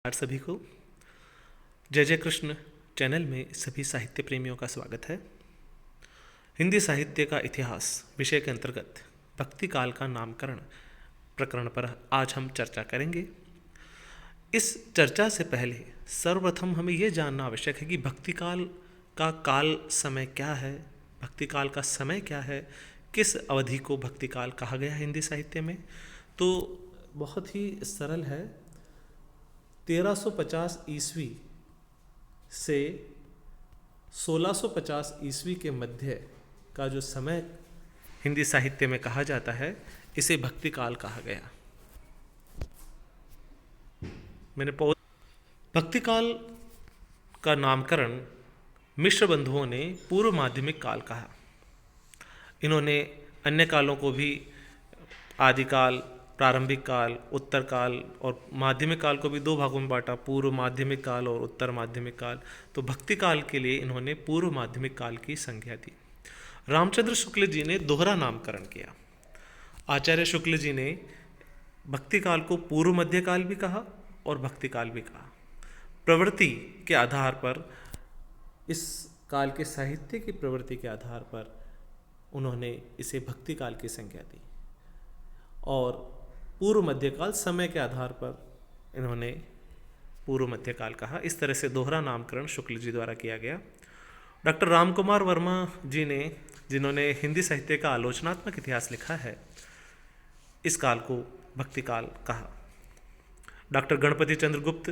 नमस्कार सभी को। जय जय कृष्ण चैनल में सभी साहित्य प्रेमियों का स्वागत है। हिंदी साहित्य का इतिहास विषय के अंतर्गत भक्ति काल का नामकरण प्रकरण पर आज हम चर्चा करेंगे। इस चर्चा से पहले सर्वप्रथम हमें यह जानना आवश्यक है कि भक्ति काल का काल समय क्या है, भक्ति काल का समय क्या है, किस अवधि को भक्ति काल कहा गया है हिंदी साहित्य में। तो बहुत ही सरल है। 1350 ईस्वी से 1650 ईस्वी के मध्य का जो समय हिंदी साहित्य में कहा जाता है, इसे भक्ति काल कहा गया। भक्ति काल का नामकरण मिश्र बंधुओं ने पूर्व माध्यमिक काल कहा। इन्होंने अन्य कालों को भी आदिकाल, प्रारंभिक काल, उत्तर काल और माध्यमिक काल को भी दो भागों में बांटा, पूर्व माध्यमिक काल और उत्तर माध्यमिक काल। तो भक्ति काल के लिए इन्होंने पूर्व माध्यमिक काल की संज्ञा दी। रामचंद्र शुक्ल जी ने दोहरा नामकरण किया। आचार्य शुक्ल जी ने भक्ति काल को पूर्व मध्य काल भी कहा और भक्ति काल भी कहा। प्रवृत्ति के आधार पर, इस काल के साहित्य की प्रवृत्ति के आधार पर उन्होंने इसे भक्ति काल की संज्ञा दी और पूर्व मध्यकाल समय के आधार पर इन्होंने पूर्व मध्यकाल कहा। इस तरह से दोहरा नामकरण शुक्ल जी द्वारा किया गया। डॉक्टर रामकुमार वर्मा जी ने, जिन्होंने हिंदी साहित्य का आलोचनात्मक इतिहास लिखा है, इस काल को भक्ति काल कहा। डॉक्टर गणपति चंद्र गुप्त,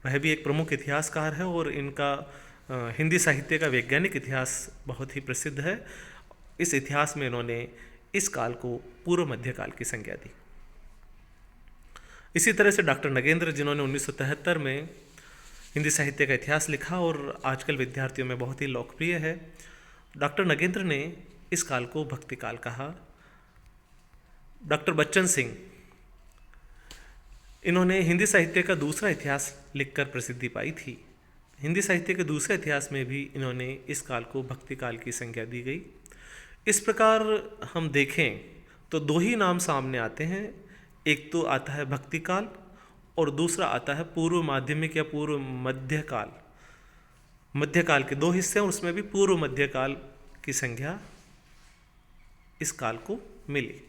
वह भी एक प्रमुख इतिहासकार है और इनका हिंदी साहित्य का वैज्ञानिक इतिहास बहुत ही प्रसिद्ध है। इस इतिहास में इन्होंने इस काल को पूर्व मध्यकाल की संज्ञा दी। इसी तरह से डॉक्टर नगेंद्र, जिन्होंने 1973 में हिंदी साहित्य का इतिहास लिखा और आजकल विद्यार्थियों में बहुत ही लोकप्रिय है, डॉक्टर नगेंद्र ने इस काल को भक्ति काल कहा। डॉक्टर बच्चन सिंह, इन्होंने हिंदी साहित्य का दूसरा इतिहास लिखकर प्रसिद्धि पाई थी। हिंदी साहित्य के दूसरे इतिहास में भी इन्होंने इस काल को भक्ति काल की संज्ञा दी गई। इस प्रकार हम देखें तो दो ही नाम सामने आते हैं। एक तो आता है भक्ति काल और दूसरा आता है पूर्व माध्यमिक या पूर्व मध्यकाल। मध्यकाल के दो हिस्से हैं, उसमें भी पूर्व मध्यकाल की संज्ञा इस काल को मिली।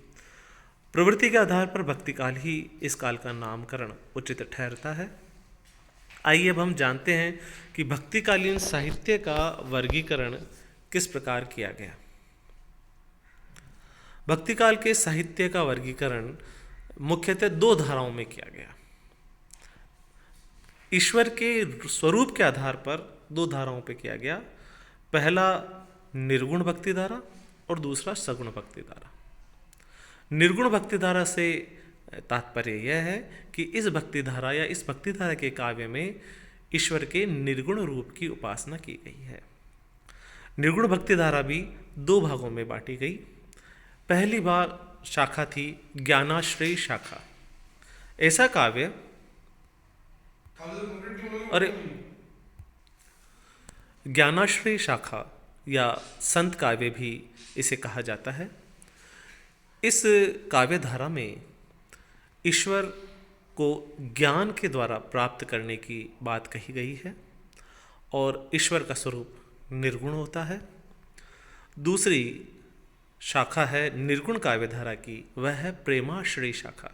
प्रवृत्ति के आधार पर भक्ति काल ही इस काल का नामकरण उचित ठहरता है। आइए अब हम जानते हैं कि भक्तिकालीन साहित्य का वर्गीकरण किस प्रकार किया गया। भक्तिकाल के साहित्य का वर्गीकरण मुख्यतः दो धाराओं में किया गया। ईश्वर के स्वरूप के आधार पर दो धाराओं पर किया गया। पहला निर्गुण भक्ति धारा और दूसरा सगुण भक्ति धारा। निर्गुण भक्ति धारा से तात्पर्य यह है कि इस भक्ति धारा या इस भक्ति धारा के काव्य में ईश्वर के निर्गुण रूप की उपासना की गई है। निर्गुण भक्ति धारा भी दो भागों में बांटी गई। पहली बार शाखा थी ज्ञानाश्रयी शाखा। ऐसा काव्य ज्ञानाश्रयी शाखा या संत काव्य भी इसे कहा जाता है। इस काव्य धारा में ईश्वर को ज्ञान के द्वारा प्राप्त करने की बात कही गई है और ईश्वर का स्वरूप निर्गुण होता है। दूसरी शाखा है निर्गुण काव्य धारा की, वह है प्रेमाश्रयी शाखा।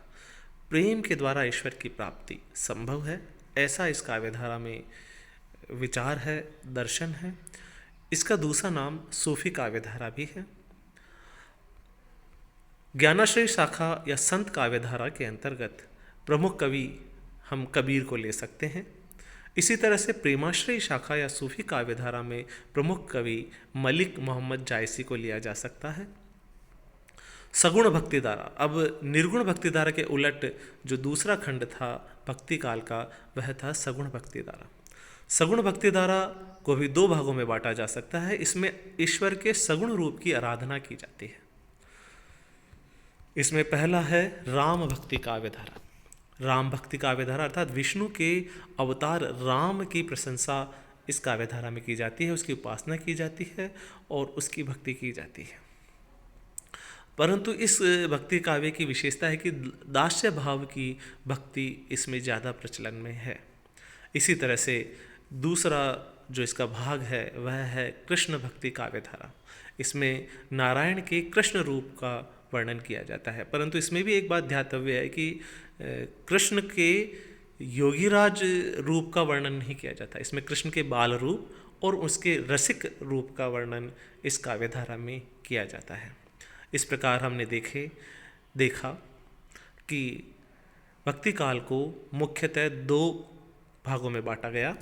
प्रेम के द्वारा ईश्वर की प्राप्ति संभव है, ऐसा इस काव्य धारा में विचार है, दर्शन है। इसका दूसरा नाम सूफी काव्य धारा भी है। ज्ञानाश्रयी शाखा या संत काव्य धारा के अंतर्गत प्रमुख कवि हम कबीर को ले सकते हैं। इसी तरह से प्रेमाश्रयी शाखा या सूफी काव्य धारा में प्रमुख कवि मलिक मोहम्मद जायसी को लिया जा सकता है। सगुण भक्ति धारा, अब निर्गुण भक्ति धारा के उलट जो दूसरा खंड था भक्ति काल का, वह था सगुण भक्ति धारा। सगुण भक्ति धारा को भी दो भागों में बांटा जा सकता है। इसमें ईश्वर के सगुण रूप की आराधना की जाती है। इसमें पहला है राम भक्ति काव्य धारा। राम भक्ति काव्य धारा अर्थात विष्णु के अवतार राम की प्रशंसा इस काव्य धारा में की जाती है, उसकी उपासना की जाती है और उसकी भक्ति की जाती है। परंतु इस भक्ति काव्य की विशेषता है कि दास्य भाव की भक्ति इसमें ज़्यादा प्रचलन में है। इसी तरह से दूसरा जो इसका भाग है वह है कृष्ण भक्ति काव्यधारा। इसमें नारायण के कृष्ण रूप का वर्णन किया जाता है, परंतु इसमें भी एक बात ध्यातव्य है कि कृष्ण के योगीराज रूप का वर्णन नहीं किया जाता। इसमें कृष्ण के बाल रूप और उसके रसिक रूप का वर्णन इस काव्यधारा में किया जाता है। इस प्रकार हमने देखा कि भक्ति काल को मुख्यतः दो भागों में बांटा गया।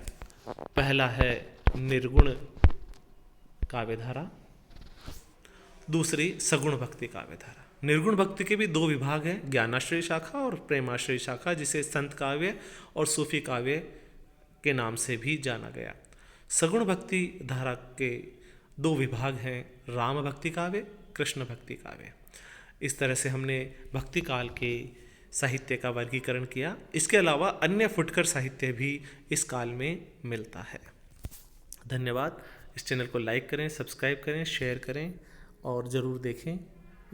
पहला है निर्गुण काव्यधारा, दूसरी सगुण भक्ति काव्यधारा। निर्गुण भक्ति के भी दो विभाग हैं, ज्ञानाश्रय शाखा और प्रेमाश्रय शाखा, जिसे संत काव्य और सूफी काव्य के नाम से भी जाना गया। सगुण भक्ति धारा के दो विभाग हैं, राम भक्ति काव्य, कृष्ण भक्ति काव्य। इस तरह से हमने भक्ति काल के साहित्य का वर्गीकरण किया। इसके अलावा अन्य फुटकर साहित्य भी इस काल में मिलता है। धन्यवाद। इस चैनल को लाइक करें, सब्सक्राइब करें, शेयर करें और ज़रूर देखें।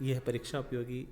यह परीक्षा उपयोगी